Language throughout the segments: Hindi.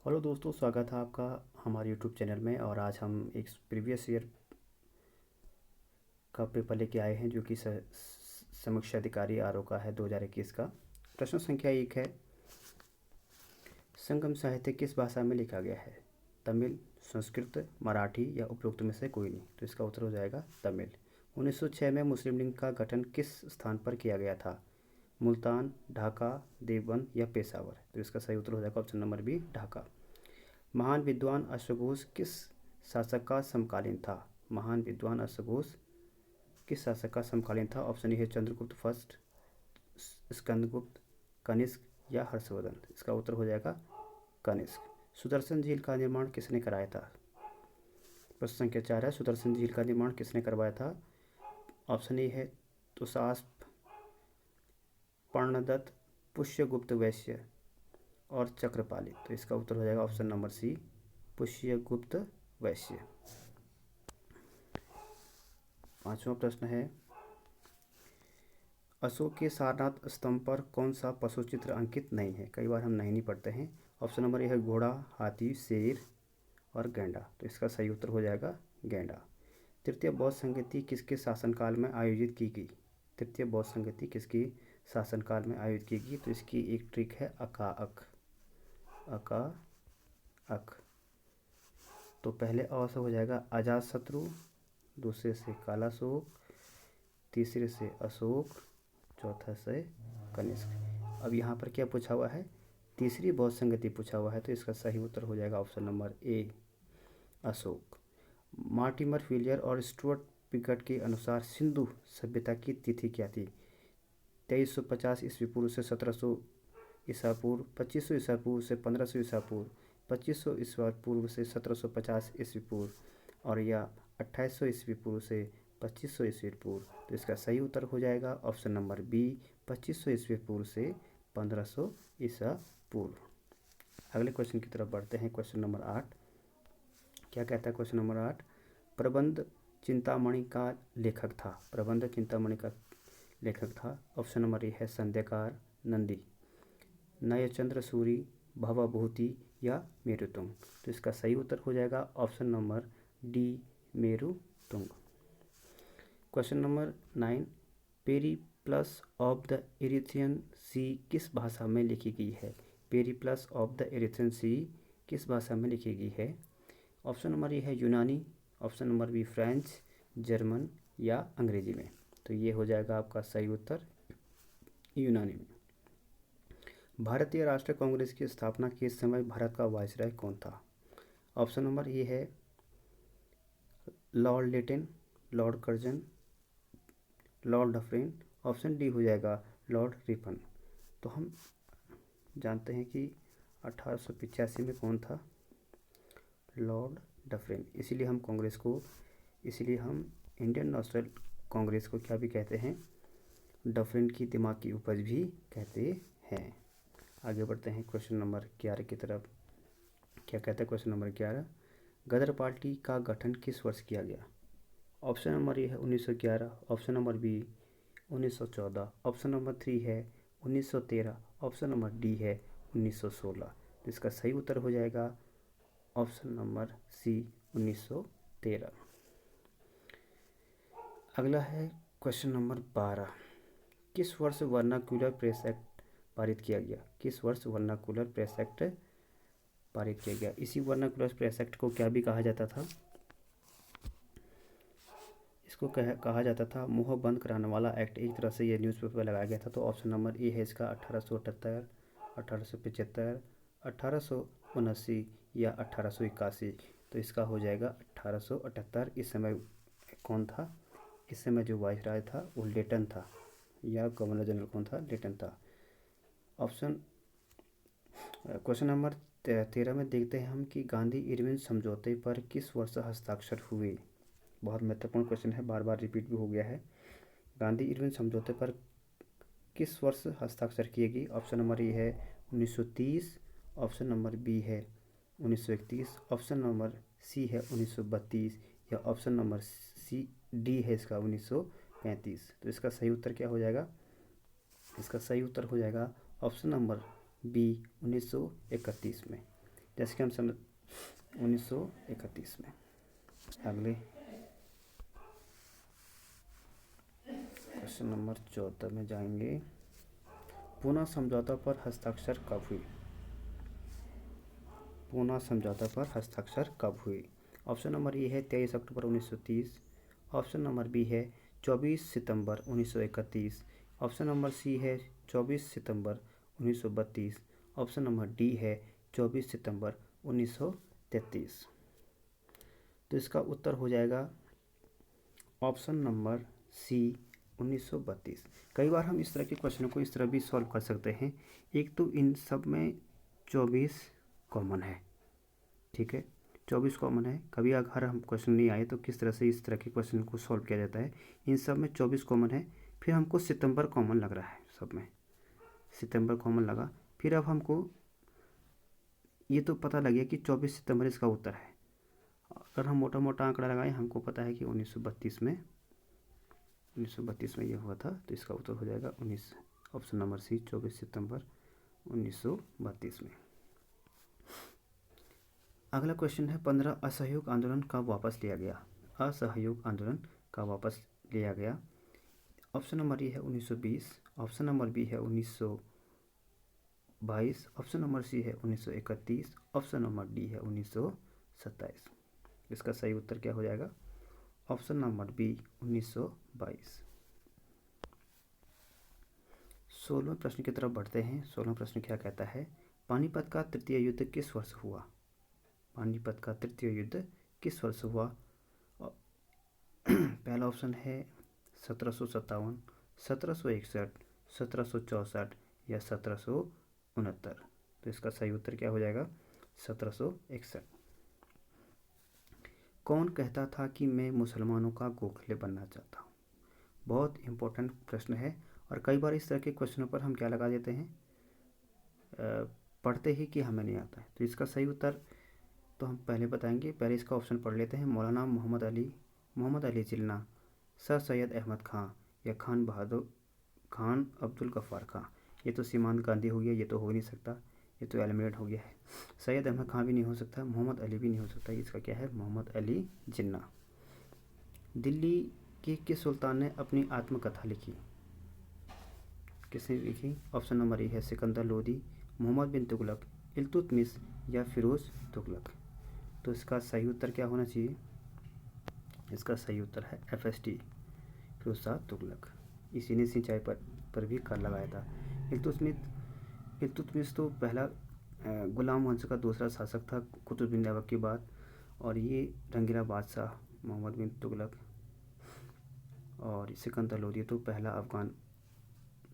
हेलो दोस्तों, स्वागत है आपका हमारे यूट्यूब चैनल में। और आज हम एक प्रीवियस ईयर का पेपर लेके आए हैं जो कि समीक्षा अधिकारी आरओ का है 2021 का। प्रश्न संख्या 1 है, संगम साहित्य किस भाषा में लिखा गया है? तमिल, संस्कृत, मराठी या उपरोक्त में से कोई नहीं। तो इसका उत्तर हो जाएगा तमिल। 1906 में मुस्लिम लीग का गठन किस स्थान पर किया गया था? मुल्तान, ढाका, देवबंद या पेशावर। तो इसका सही उत्तर हो जाएगा ऑप्शन नंबर बी, ढाका। महान विद्वान अश्वघोष किस शासक का समकालीन था? महान विद्वान अश्वघोष किस शासक का समकालीन था? ऑप्शन ए है चंद्रगुप्त फर्स्ट, स्कंदगुप्त, कनिष्क या हर्षवर्धन। इसका उत्तर हो जाएगा कनिष्क। सुदर्शन झील का निर्माण किसने कराया था? प्रश्न संख्या 4 है, सुदर्शन झील का निर्माण किसने करवाया था? ऑप्शन ए है तुषास्प, पर्णदत्त, पुष्यगुप्त वैश्य और चक्रपाली। तो इसका उत्तर हो जाएगा ऑप्शन नंबर सी, पुष्यगुप्त वैश्य। पांचवा प्रश्न है, अशोक के सारनाथ स्तंभ पर कौन सा पशु चित्र अंकित नहीं है? कई बार हम नहीं पढ़ते हैं। ऑप्शन नंबर ए है घोड़ा, हाथी, शेर और गैंडा। तो इसका सही उत्तर हो जाएगा गैंडा। तृतीय बौद्ध संगति किसके शासनकाल में आयोजित की गई? तृतीय बौद्ध संगति किसकी शासनकाल में आयोजित की गई? तो इसकी एक ट्रिक है अका अक। तो पहले अ से हो जाएगा अजातशत्रु, दूसरे से कालाशोक, तीसरे से अशोक, चौथा से कनिष्क। अब यहाँ पर क्या पूछा हुआ है? तीसरी बौद्ध संगति पूछा हुआ है। तो इसका सही उत्तर हो जाएगा option number A, Ashok. Mortimer Wheeler और स्टुअर्ट पिकट के अनुसार सिंधु सभ्यता की तिथि क्या थी? 2350 ईस्वी पूर्व से 1700 ईसा पूर्व, 2500 ईसा पूर्व से 1500 ईसा पूर्व, 2500 ईसा पूर्व से 1750 ईस्वी पूर्व और या 2800 ईस्वी पूर्व से 2500 ईस्वी पूर्व। तो इसका सही उत्तर हो जाएगा ऑप्शन नंबर बी, 2500 ईस्वी पूर्व से 1500 ईसा पूर्व। अगले क्वेश्चन की तरफ बढ़ते हैं। क्वेश्चन नंबर 8 क्या कहता है? क्वेश्चन नंबर 8, प्रबंध चिंतामणि का लेखक था। प्रबंध चिंतामणि का लेखक था। ऑप्शन नंबर ए है संध्याकार नंदी, नयचंद्र सूरी, भवभूति या मेरुतुंग। तो इसका सही उत्तर हो जाएगा option number D, Merutunga. Question number 9, Periplus of the Erythraean Sea किस भाषा में लिखी गई है? Periplus of the Erythraean Sea किस भाषा में लिखी गई है? ऑप्शन नंबर ए है यूनानी, option number B French, German या अंग्रेजी में। तो ये हो जाएगा आपका सही उत्तर यूनानी में। भारतीय राष्ट्रीय कांग्रेस की स्थापना के समय भारत का वायसराय कौन था? ऑप्शन नंबर ए है Lord latent, Lord Curzon, Lord Dufferin. Option D हो जाएगा लॉर्ड रिपन। तो हम जानते हैं कि 1885 में कौन था? Lord Dufferin. इसीलिए हम इंडियन नेशनल कांग्रेस को क्या भी कहते हैं? डफरिन की दिमाग की उपज भी कहते हैं। आगे बढ़ते हैं क्वेश्चन नंबर 11 की तरफ। क्या कहता है क्वेश्चन नंबर 11, गदर पार्टी का गठन किस वर्ष किया गया? ऑप्शन नंबर ए है 1911, option number B 1914, option number 3 है 1913, ऑप्शन नंबर डी है 1916। तो इसका सही उत्तर हो जाएगा ऑप्शन नंबर सी, 1913। अगला है क्वेश्चन नंबर 12, किस वर्ष वर्नाक्यूलर प्रेस एक्ट पारित किया गया? किस वर्ष वर्नाक्यूलर प्रेस एक्ट पारित किया गया? इसी वर्नाक्यूलर प्रेस एक्ट को क्या भी कहा जाता था? इसको कहा जाता था मुंह बंद कराने वाला एक्ट। एक तरह से ये न्यूज़पेपर पर लगाया गया था। तो ऑप्शन नंबर ए है इसका 1878, 1875, 1879 या 1881। तो इसका हो जाएगा 1878। इस समय कौन था? इस समय जो वायसराय था वो लेटन था, या गवर्नर जनरल कौन था? लेटन था। क्वेश्चन नंबर 13 में देखते हैं हम कि गांधी इरविन समझौते पर किस वर्ष हस्ताक्षर हुए? बहुत महत्वपूर्ण क्वेश्चन है, बार बार रिपीट भी हो गया है। गांधी इरविन समझौते पर किस वर्ष हस्ताक्षर किए गए? ऑप्शन नंबर ए है 1930, ऑप्शन नंबर बी है 1931, ऑप्शन नंबर सी है 1932 या ऑप्शन नंबर सी डी है इसका 1935। तो इसका सही उत्तर क्या हो जाएगा? इसका सही उत्तर हो जाएगा ऑप्शन नंबर बी, 1931 में। जैसे कि हम समझ 1931 में। अगले क्वेश्चन नंबर 14 में जाएंगे। पूना समझौता पर हस्ताक्षर कब हुई? पूना समझौता पर हस्ताक्षर कब हुई? ऑप्शन नंबर ए है 23 अक्टूबर 1930। ऑप्शन नंबर बी है 24 सितंबर 1931। ऑप्शन नंबर सी है 24 सितंबर 1932। ऑप्शन नंबर डी है 24 सितंबर 1933। तो इसका उत्तर हो जाएगा ऑप्शन नंबर सी 1932। कई बार हम इस तरह के क्वेश्चनों को इस तरह भी सॉल्व कर सकते हैं। एक तो इन सब में 24 कॉमन है, ठीक है, 24 कॉमन है। कभी अगर हम क्वेश्चन नहीं आए तो किस तरह से इस तरह के क्वेश्चन को सॉल्व किया जाता है। इन सब में 24 कॉमन है। फिर हमको सितंबर कॉमन लग रहा है, सब में सितंबर कॉमन लगा। फिर अब हमको ये तो पता लग गया कि 24 सितंबर इसका उत्तर है। अगर हम मोटा मोटा आंकड़ा लगाएं, हमको पता है कि 1932 में ये हुआ था। तो इसका उत्तर हो जाएगा ऑप्शन नंबर सी 24 सितंबर 1932 में। अगला क्वेश्चन है 15 असहयोग आंदोलन कब वापस लिया गया? असहयोग आंदोलन कब वापस लिया गया? ऑप्शन नंबर ए है 1920। ऑप्शन नंबर बी है 1922। ऑप्शन नंबर सी है 1931। ऑप्शन नंबर डी है 1927। इसका सही उत्तर क्या हो जाएगा? Option number B 1922। 16वें प्रश्न की तरफ बढ़ते हैं। 16वां प्रश्न क्या कहता है? पानीपत का तृतीय युद्ध किस वर्ष हुआ? पानीपत का तृतीय युद्ध किस वर्ष हुआ? पहला ऑप्शन है 1757, 1761, 1764 या 1769। तो इसका सही उत्तर क्या हो जाएगा? 1761। कौन कहता था कि मैं मुसलमानों का गोखले बनना चाहता हूँ? बहुत इंपॉर्टेंट प्रश्न है। और कई बार इस तरह के क्वेश्चनों पर हम क्या लगा देते हैं, पढ़ते ही कि हमें नहीं आता है। तो इसका सही उत्तर तो हम पहले बताएंगे। पहले इसका ऑप्शन पढ़ लेते हैं। मौलाना मोहम्मद अली जिन्ना, सर सैयद अहमद खां या खान बहादुर खान अब्दुल गफ्फार खां। ये तो सीमांत गांधी हो गया, ये तो हो नहीं सकता, ये तो एलिमिनेट हो गया है। सैयद अहमद खां भी नहीं हो सकता, मोहम्मद अली भी नहीं हो सकता। इसका क्या है? मोहम्मद अली जिन्ना। दिल्ली के किस सुल्तान ने अपनी आत्मकथा लिखी? किसने लिखी? ऑप्शन नंबर ए है सिकंदर लोदी, मोहम्मद बिन तुगलक, इल्तुतमिश या फिरोज तुगलक। तो इसका सही उत्तर क्या होना चाहिए? इसका सही उत्तर है FST, फिरोज शाह तुगलक। इसी ने सिंचाई पर भी कर लगाया था। इल्तुतमिश तो पहला गुलाम वंश का दूसरा शासक था कुतुबुद्दीन ऐबक के बाद। और ये रंगीला बादशाह मोहम्मद बिन तुगलक। और सिकंदर लोदी तो पहला अफगान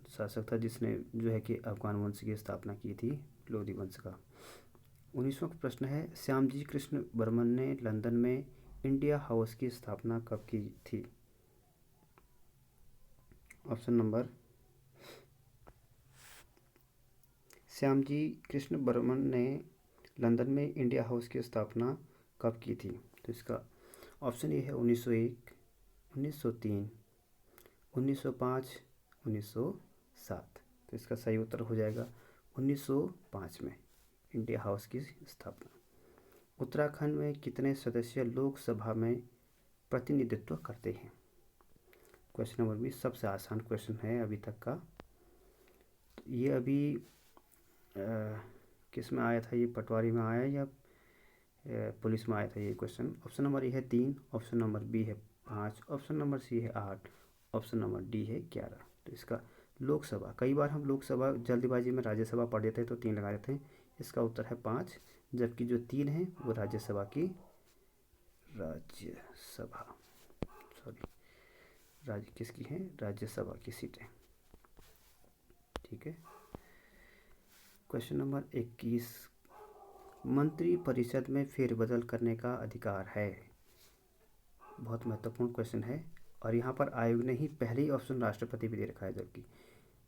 शासक था जिसने जो है कि अफगान वंश की स्थापना की थी, लोदी वंश का। 19वां प्रश्न है श्यामजी कृष्ण बर्मन ने लंदन में इंडिया हाउस की स्थापना कब की थी? ऑप्शन नंबर श्यामजी कृष्ण बर्मन ने लंदन में इंडिया हाउस की स्थापना कब की थी? तो इसका ऑप्शन ए है 1901, 1903, 1905, 1907। तो इसका सही उत्तर हो जाएगा 1905 में इंडिया हाउस की स्थापना। उत्तराखंड में कितने सदस्य लोकसभा में प्रतिनिधित्व करते हैं? क्वेश्चन नंबर 20 सबसे आसान क्वेश्चन है अभी तक का। ये अभी किस में आया था? ये पटवारी में आया या पुलिस में आया था ये क्वेश्चन। ऑप्शन नंबर ए है 3, ऑप्शन नंबर बी है 5, ऑप्शन नंबर सी है 8, ऑप्शन नंबर डी है 11। तो इसका लोकसभा, कई बार हम लोकसभा जल्दबाजी में राज्यसभा पढ़ देते हैं तो 3 लगा देते हैं। इसका उत्तर है 5, जबकि जो 3 है वो राज्यसभा किसकी है? राज्यसभा की सीटें, ठीक है। क्वेश्चन नंबर 21 मंत्री परिषद में फेरबदल करने का अधिकार है? बहुत महत्वपूर्ण क्वेश्चन है। और यहाँ पर आयोग ने ही पहले ही ऑप्शन राष्ट्रपति भी दे रखा है, जबकि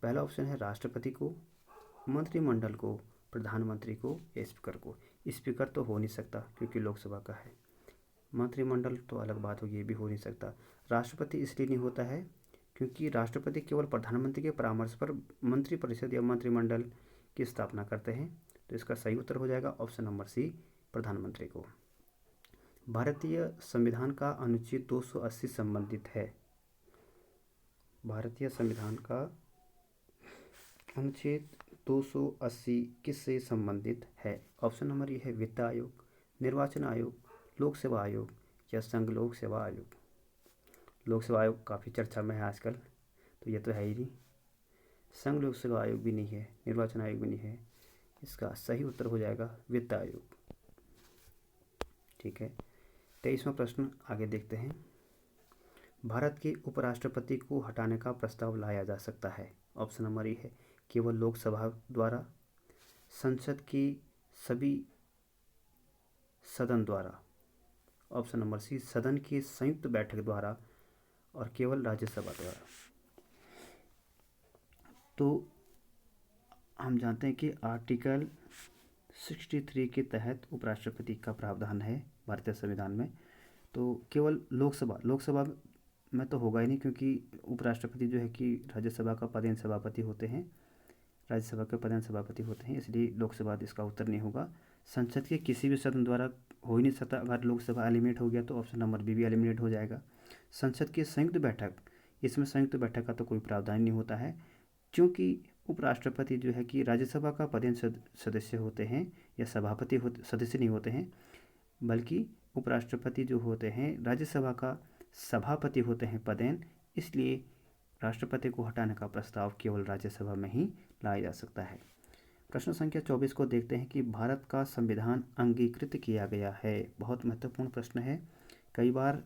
पहला ऑप्शन है राष्ट्रपति को, मंत्रिमंडल को, प्रधानमंत्री को या स्पीकर को। स्पीकर तो हो नहीं सकता क्योंकि लोकसभा का है। मंत्रिमंडल तो अलग बात होगी, ये भी हो नहीं सकता। राष्ट्रपति इसलिए नहीं होता है क्योंकि राष्ट्रपति केवल प्रधानमंत्री के परामर्श पर मंत्रिपरिषद या मंत्रिमंडल की स्थापना करते हैं। तो इसका सही उत्तर हो जाएगा ऑप्शन नंबर सी, प्रधानमंत्री को। भारतीय संविधान का अनुच्छेद 280 संबंधित है। भारतीय संविधान का अनुच्छेद 280 किससे संबंधित है? ऑप्शन नंबर ये है वित्त आयोग, निर्वाचन आयोग, लोक सेवा आयोग या संघ लोक सेवा आयोग। लोक सेवा आयोग काफ़ी चर्चा में है आजकल, तो ये तो है ही नहीं। संघ लोक सेवा आयोग भी नहीं है, निर्वाचन आयोग भी नहीं है। इसका सही उत्तर हो जाएगा वित्त आयोग। ठीक है, 23वां प्रश्न आगे देखते हैं। भारत के उपराष्ट्रपति को हटाने का प्रस्ताव लाया जा सकता है। ऑप्शन नंबर ए है केवल लोकसभा द्वारा, संसद की सभी सदन द्वारा, ऑप्शन नंबर सी सदन की संयुक्त बैठक द्वारा और केवल राज्यसभा द्वारा। तो हम जानते हैं कि आर्टिकल 63 के तहत उपराष्ट्रपति का प्रावधान है भारतीय संविधान में। तो केवल लोकसभा में तो होगा ही नहीं, क्योंकि उपराष्ट्रपति जो है कि राज्यसभा का पदेन सभापति होते हैं, राज्यसभा के पदेन सभापति होते हैं, इसलिए लोकसभा इसका उत्तर नहीं होगा। संसद के किसी भी सदन द्वारा हो ही नहीं सकता। अगर लोकसभा एलिमिनेट हो गया तो ऑप्शन नंबर बी भी एलिमिनेट हो जाएगा। संसद की संयुक्त बैठक, इसमें संयुक्त बैठक का तो कोई प्रावधान नहीं होता है, क्योंकि उपराष्ट्रपति जो है कि राज्यसभा का पदेन सदस्य होते हैं या सभापति सदस्य नहीं होते हैं, बल्कि उपराष्ट्रपति जो होते हैं राज्यसभा का सभापति होते हैं पदेन। इसलिए राष्ट्रपति को हटाने का प्रस्ताव केवल राज्यसभा में ही लाया जा सकता है। प्रश्न संख्या 24 को देखते हैं कि भारत का संविधान अंगीकृत किया गया है। बहुत महत्वपूर्ण प्रश्न है। कई बार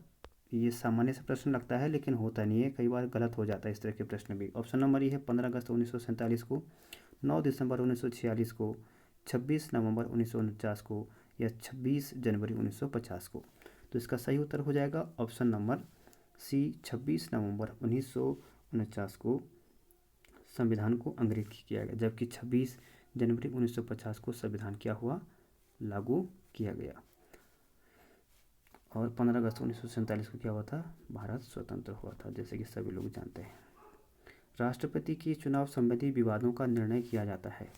ये सामान्य से प्रश्न लगता है लेकिन होता नहीं है, कई बार गलत हो जाता है इस तरह के प्रश्न भी। ऑप्शन नंबर ये है 15 अगस्त 1947 को, 9 दिसंबर 1946 को, 26 नवंबर 1949 को या 26 जनवरी 1950 को। तो इसका सही उत्तर हो जाएगा ऑप्शन नंबर सी, 26 नवंबर 1949 को संविधान को अंग्रेजी किया गया, जबकि 26 जनवरी 1950 को संविधान क्या हुआ, लागू किया गया। और 15 अगस्त 1947 को क्या हुआ था, भारत स्वतंत्र हुआ था, जैसे कि सभी लोग जानते हैं। राष्ट्रपति के चुनाव संबंधी विवादों का निर्णय किया जाता है।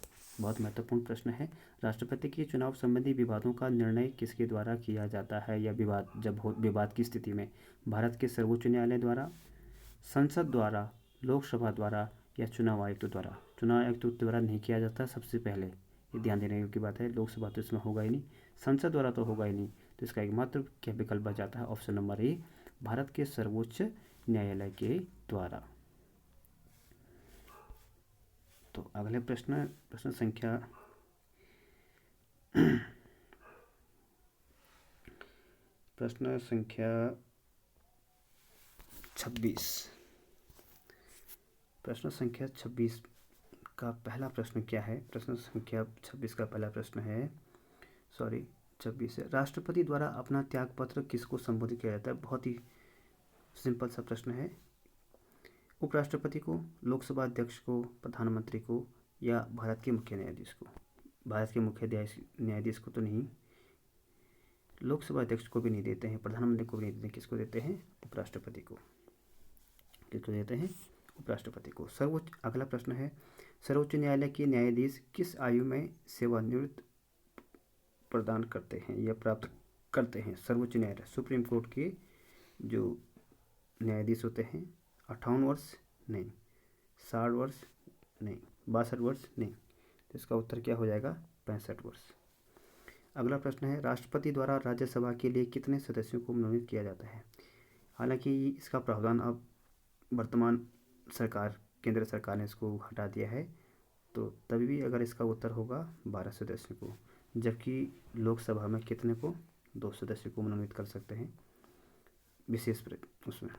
बहुत महत्वपूर्ण प्रश्न है। राष्ट्रपति के चुनाव संबंधी विवादों का निर्णय किसके द्वारा किया जाता है? या विवाद की स्थिति में भारत के सर्वोच्च न्यायालय द्वारा, संसद द्वारा, लोकसभा द्वारा या चुनाव आयुक्त द्वारा? चुनाव आयुक्त द्वारा नहीं किया जाता सबसे पहले, ये ध्यान देने की बात है। लोकसभा तो इसमें होगा ही नहीं, संसद द्वारा तो होगा ही नहीं, तो इसका एकमात्र क्या विकल्प बच जाता है, ऑप्शन नंबर ए, भारत के सर्वोच्च न्यायालय के द्वारा। तो अगले प्रश्न संख्या प्रश्न संख्या 26। प्रश्न संख्या 26 का पहला प्रश्न क्या है? प्रश्न संख्या 26 का पहला प्रश्न है, 26 है, राष्ट्रपति द्वारा अपना त्यागपत्र किसको संबोधित किया जाता है? बहुत ही सिंपल सा प्रश्न है। उपराष्ट्रपति को, लोकसभा अध्यक्ष को, प्रधानमंत्री को या भारत के मुख्य न्यायाधीश को? भारत के मुख्य न्यायाधीश को तो नहीं, लोकसभा अध्यक्ष को भी नहीं देते हैं, प्रधानमंत्री को भी नहीं देते हैं, किसको देते हैं? उपराष्ट्रपति को। किसको देते हैं? उपराष्ट्रपति को। अगला प्रश्न है, सर्वोच्च न्यायालय के न्यायाधीश किस आयु में सेवानिवृत्त प्रदान करते हैं या प्राप्त करते हैं? सर्वोच्च न्यायालय, सुप्रीम कोर्ट के जो न्यायाधीश होते हैं 58 वर्ष नहीं, 60 वर्ष नहीं, 62 वर्ष नहीं, तो इसका उत्तर क्या हो जाएगा? 65 वर्ष। अगला प्रश्न है, राष्ट्रपति द्वारा राज्यसभा के लिए कितने सदस्यों को मनोनीत किया जाता है? हालांकि इसका प्रावधान अब वर्तमान सरकार, केंद्र सरकार ने इसको हटा दिया है, तो तभी भी अगर इसका उत्तर होगा 12 सदस्यों को, जबकि लोकसभा में कितने को? 2 सदस्यों को मनोनीत कर सकते हैं विशेष उसमें।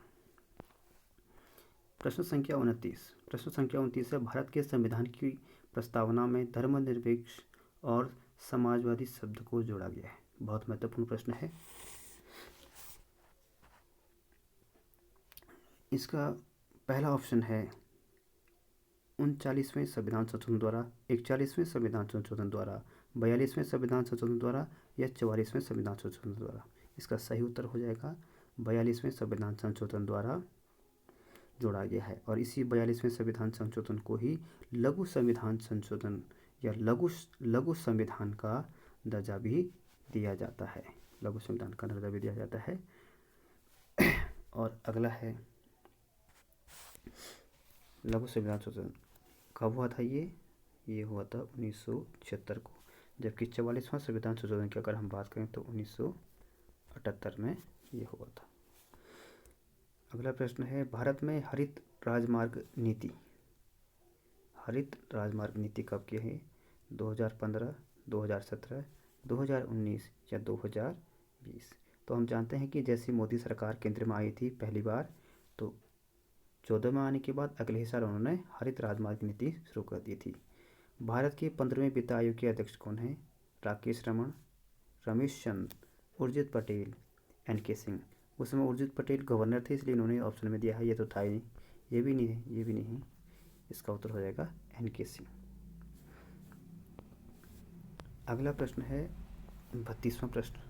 प्रश्न संख्या 29 है, भारत के संविधान की प्रस्तावना में धर्मनिरपेक्ष और समाजवादी शब्द को जोड़ा गया है। बहुत महत्वपूर्ण प्रश्न है। इसका पहला ऑप्शन है 39वें संविधान संशोधन द्वारा, 41वें संविधान संशोधन द्वारा, 42वें संविधान संशोधन द्वारा या 44वें संविधान संशोधन द्वारा। इसका सही उत्तर हो जाएगा 42वें संविधान संशोधन द्वारा जोड़ा गया है। और इसी 42वें संविधान संशोधन को ही लघु संविधान संशोधन या लघु लघु संविधान का दर्जा भी दिया जाता है। लघु संविधान का दर्जा भी दिया जाता है। और अगला है लघु संविधान संशोधन कब हुआ था? ये हुआ था 1976 को, जबकि 44वां संविधान संशोधन की अगर हम बात करें तो 1978 में ये हुआ था। अगला प्रश्न है भारत में हरित राजमार्ग नीति कब की है? 2015, 2017, 2019 या 2020? तो हम जानते हैं कि जैसी मोदी सरकार केंद्र में आई थी पहली बार, तो 14 में आने के बाद अगले ही साल उन्होंने हरित राजमार्ग नीति शुरू कर दी थी। भारत के 15वें वित्त आयोग के अध्यक्ष कौन है? राकेश रमन, रमेश चंद, उर्जित पटेल, NK सिंह। उस समय उर्जित पटेल गवर्नर थे, इसलिए इन्होंने ऑप्शन में दिया है। ये तो था ही नहीं, ये भी नहीं है, ये भी नहीं। इसका उत्तर हो जाएगा NK सिंह। अगला प्रश्न है 32वां प्रश्न,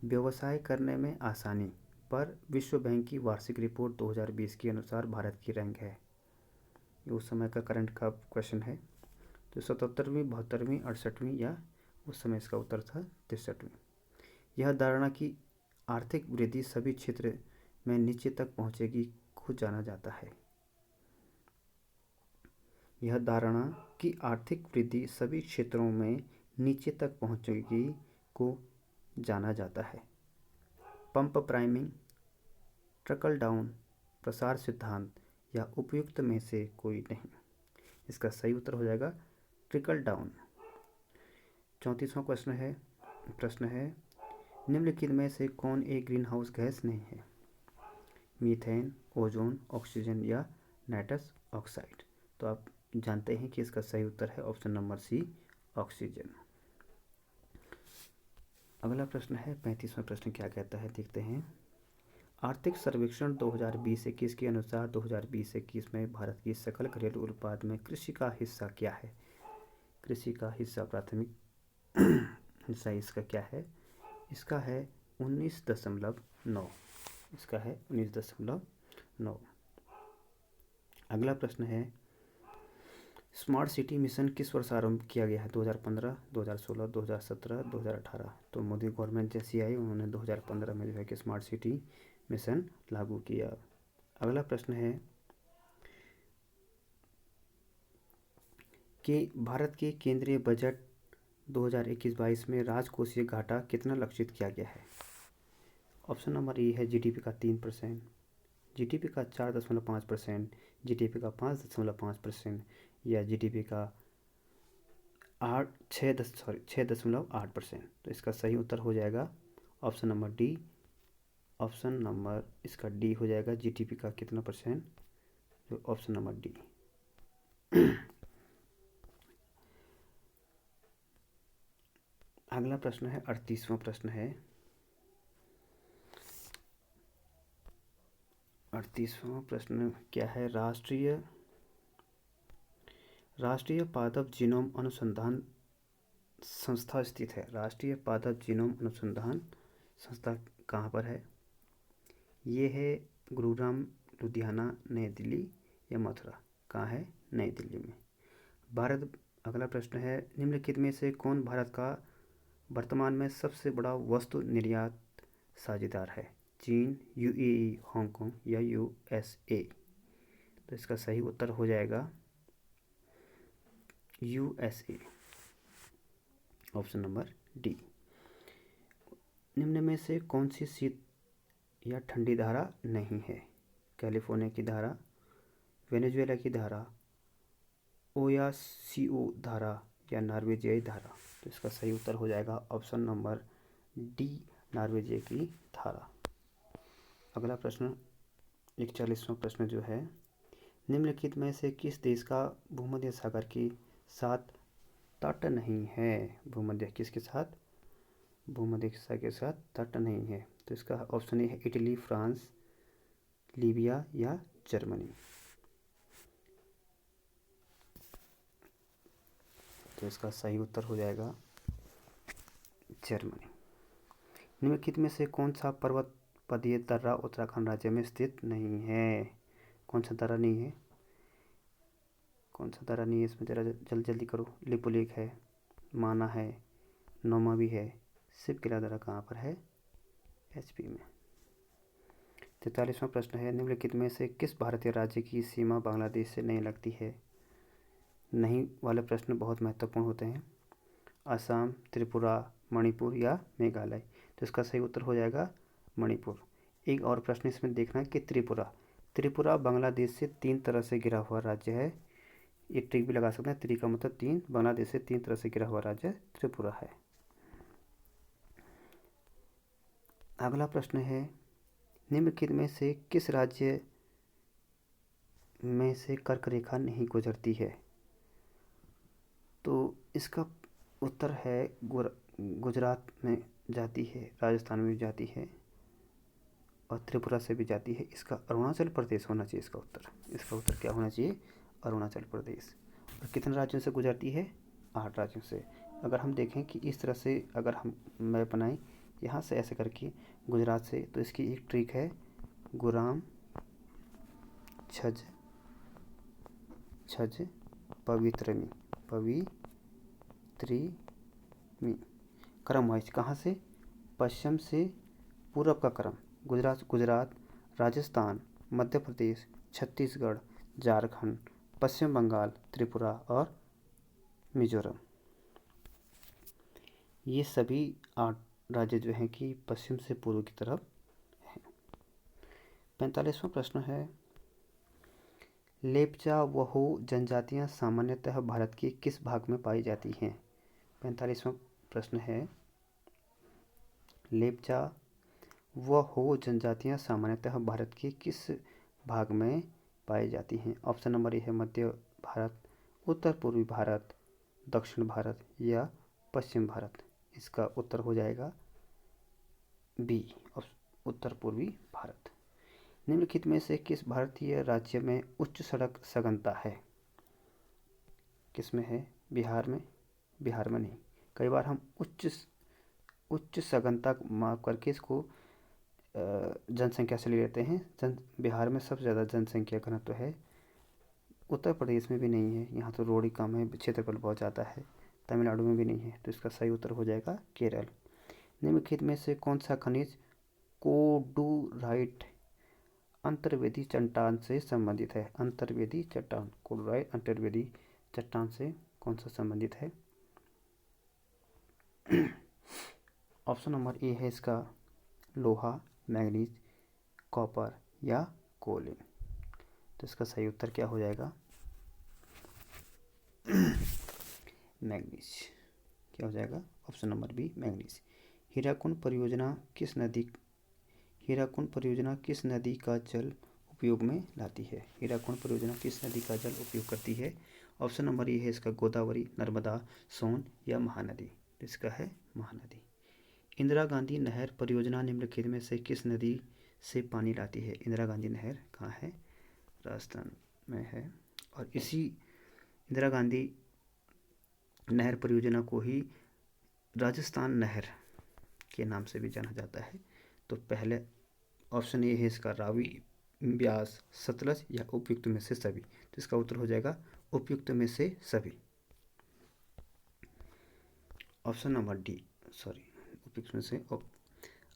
व्यवसाय करने में आसानी पर विश्व बैंक की वार्षिक रिपोर्ट 2020 के अनुसार भारत की रैंक है। ये उस समय का करंट का क्वेश्चन है। तो 77वीं, 72वीं, 68वीं या उस समय इसका उत्तर था 63वीं। यह धारणा कि आर्थिक वृद्धि सभी क्षेत्र में नीचे तक पहुंचेगी को जाना जाता है। यह धारणा कि आर्थिक वृद्धि सभी क्षेत्रों में नीचे तक पहुंचेगी को जाना जाता है। पंप प्राइमिंग, ट्रिकल डाउन, प्रसार सिद्धांत या उपयुक्त में से कोई नहीं। इसका सही उत्तर हो जाएगा ट्रिकल डाउन। 34वां प्रश्न है निम्नलिखित में से कौन एक ग्रीन हाउस गैस नहीं है? मीथेन, ओजोन, ऑक्सीजन या नाइट्रस ऑक्साइड? तो आप जानते हैं कि इसका सही उत्तर है ऑप्शन नंबर सी, ऑक्सीजन। अगला प्रश्न है 35वां प्रश्न क्या कहता है, देखते हैं। आर्थिक सर्वेक्षण 2020-21 के अनुसार 2020-21 में भारत की सकल घरेलू उत्पाद में कृषि का हिस्सा क्या है? कृषि का हिस्सा, प्राथमिक हिस्सा इसका क्या है? इसका है 19.9। इसका है 19.9। अगला प्रश्न है स्मार्ट सिटी मिशन किस वर्ष आरंभ किया गया है? 2015, 2016, 2017, 2018? तो मोदी गवर्नमेंट जैसी आई, उन्होंने 2015 में जो है कि स्मार्ट सिटी मिशन लागू किया। अगला प्रश्न है कि भारत के केंद्रीय बजट 2021-22 में राजकोषीय घाटा कितना लक्षित किया गया है? ऑप्शन नंबर ए है जीडीपी का 3%, जीडीपी का 4.5%, जीडीपी का 5.5% या जीडीपी का 6.8%। तो इसका सही उत्तर हो जाएगा option number D. Option number इसका डी हो जाएगा, जीडीपी का कितना परसेंट? तो ऑप्शन नंबर डी। अगला प्रश्न है 38वां प्रश्न है। 38वां प्रश्न क्या है? राष्ट्रीय पादप जीनोम अनुसंधान संस्था स्थित है। राष्ट्रीय पादप जीनोम अनुसंधान संस्था कहाँ पर है? ये है गुरुग्राम, लुधियाना, नई दिल्ली या मथुरा? कहाँ है? नई दिल्ली में। अगला प्रश्न है निम्नलिखित में से कौन भारत का वर्तमान में सबसे बड़ा वस्तु निर्यात साझेदार है? चीन, UAE, हांगकांग या USA? तो इसका सही उत्तर हो जाएगा USA, ऑप्शन नंबर डी। निम्न में से कौन सी शीत या ठंडी धारा नहीं है? कैलिफोर्निया की धारा, वेनेजुएला की धारा, ओयासिओ धारा या नॉर्वेजियाई धारा? तो इसका सही उत्तर हो जाएगा ऑप्शन नंबर डी, नॉर्वेजिया की धारा। अगला प्रश्न 41वां प्रश्न जो है, निम्नलिखित में से किस देश का भूमध्य सागर के साथ तट नहीं है? भूमध्य किसके साथ? भूमध्य सागर के साथ तट नहीं है। तो इसका ऑप्शन ए है इटली, फ्रांस, लीबिया या जर्मनी? तो इसका सही उत्तर हो जाएगा जर्मनी। निम्नलिखित में से कौन सा पर्वत पदीय दर्रा उत्तराखंड राज्य में स्थित नहीं है? कौन सा दर्रा नहीं है? कौन सा दायरा नहीं है इसमें, ज़रा जल्दी जल्दी करो। लिपुलेख है, माना है, नौमा भी है। शिव किला दायरा कहाँ पर है? HP में। 43वां प्रश्न है, निम्नलिखित में से किस भारतीय राज्य की सीमा बांग्लादेश से नहीं लगती है? नहीं वाले प्रश्न बहुत महत्वपूर्ण होते हैं। असम, त्रिपुरा, मणिपुर या मेघालय? तो इसका सही उत्तर हो जाएगा मणिपुर। एक और प्रश्न इसमें देखना कि त्रिपुरा बांग्लादेश से 3 तरह से घिरा हुआ राज्य है। ये ट्रिक भी लगा सकते हैं, त्रि का मतलब 3, बांग्लादेश से 3 तरह से घिरा हुआ राज्य त्रिपुरा है। अगला प्रश्न है, निम्नलिखित में से किस राज्य में से कर्क रेखा नहीं गुजरती है? तो इसका उत्तर है गुजरात में जाती है, राजस्थान में भी जाती है और त्रिपुरा से भी जाती है। इसका अरुणाचल प्रदेश होना चाहिए इसका उत्तर क्या होना चाहिए? अरुणाचल प्रदेश। और कितने राज्यों से गुजरती है? 8 राज्यों से। अगर हम देखें कि इस तरह से अगर हम मैप बनाएं यहाँ से ऐसे करके गुजरात से, तो इसकी एक ट्रिक है, गुराम छज पवित्रमी क्रम वाइज, कहाँ से? पश्चिम से पूरब का क्रम, गुजरात, राजस्थान, मध्य प्रदेश, छत्तीसगढ़, झारखंड, पश्चिम बंगाल, त्रिपुरा और मिजोरम। ये सभी 8 राज्य जो हैं कि पश्चिम से पूर्व की तरफ हैं। 45वां प्रश्न है, लेप्चा व हो जनजातियाँ सामान्यतः भारत के किस भाग में पाई जाती हैं? 45वां प्रश्न है, लेप्चा व हो जनजातियाँ सामान्यतः भारत के किस भाग में पाई जाती हैं? ऑप्शन नंबर ए है मध्य भारत, उत्तर पूर्वी भारत, दक्षिण भारत या पश्चिम भारत? इसका उत्तर हो जाएगा बी, उत्तर पूर्वी भारत। निम्नलिखित में से किस भारतीय राज्य में उच्च सड़क सघनता है? किस में है? बिहार में नहीं। कई बार हम उच्च सघनता माप करके इसको जनसंख्या से ले लेते हैं। बिहार में सबसे ज़्यादा जनसंख्या घनत्व है। उत्तर प्रदेश में भी नहीं है, यहाँ तो रोड ही कम है, क्षेत्रफल बहुत ज़्यादा है। तमिलनाडु में भी नहीं है, तो इसका सही उत्तर हो जाएगा केरल। निम्नलिखित में से कौन सा खनिज कोडुराइट अंतर्वेदी चट्टान से संबंधित है? अंतर्वेदी चट्टान, कोडुराइट अंतर्वेदी चट्टान से कौन सा संबंधित है? ऑप्शन नंबर ए है इसका लोहा, मैग्नीज, कॉपर या कोलिन? तो इसका सही उत्तर क्या हो जाएगा? मैग्नीज। क्या हो जाएगा? Option number B, manganese. Hirakud परियोजना किस नदी का जल उपयोग में लाती है? हीराकुंड परियोजना किस नदी का जल उपयोग करती है? ऑप्शन नंबर ए है इसका गोदावरी, नर्मदा, सोन या महानदी? इसका है महानदी। इंदिरा गांधी नहर परियोजना निम्नलिखित में से किस नदी से पानी लाती है? इंदिरा गांधी नहर कहाँ है? राजस्थान में है। और इसी इंदिरा गांधी नहर परियोजना को ही राजस्थान नहर के नाम से भी जाना जाता है। तो पहले ऑप्शन ए है इसका रावी, ब्यास, सतलज या उपयुक्त में से सभी? तो इसका उत्तर हो जाएगा उपयुक्त में से सभी, ऑप्शन नंबर डी, उपयुक्त में से।